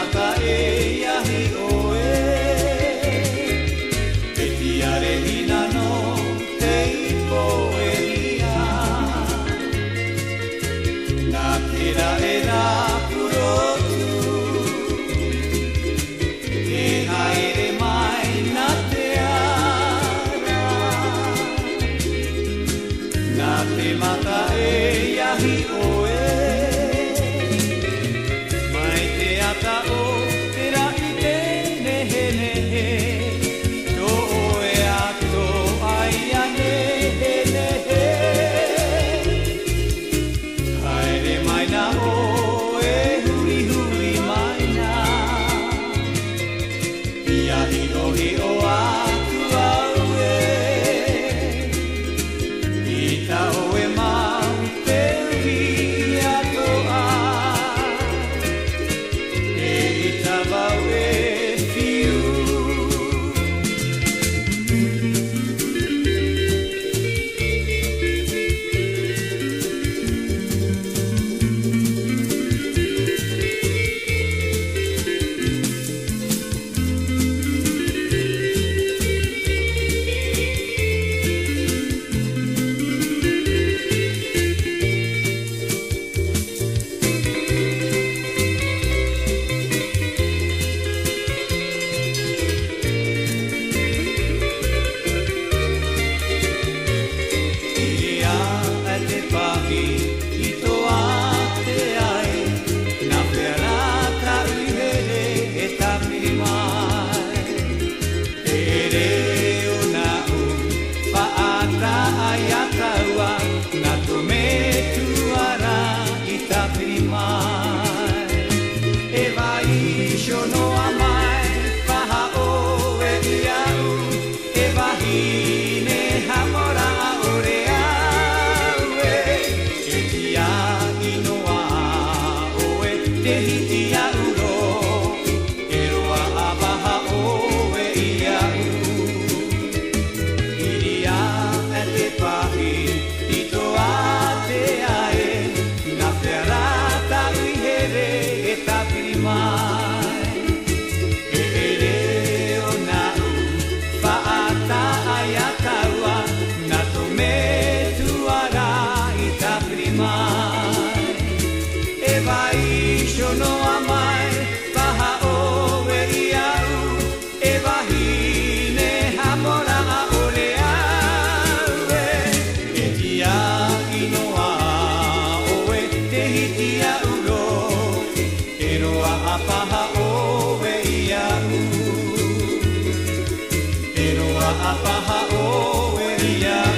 mata e iahi oe e tiare hina no te ipo e ia nā tera e rā purotu e haere mai nā te ara nā te mata e iahi oe o te rai te nehe nehe to e ato aia nehe nehe haere mai na o e huri huri mai na ia hiro hi o aku au e i ta o e mau te uri ato a Apaha o e ia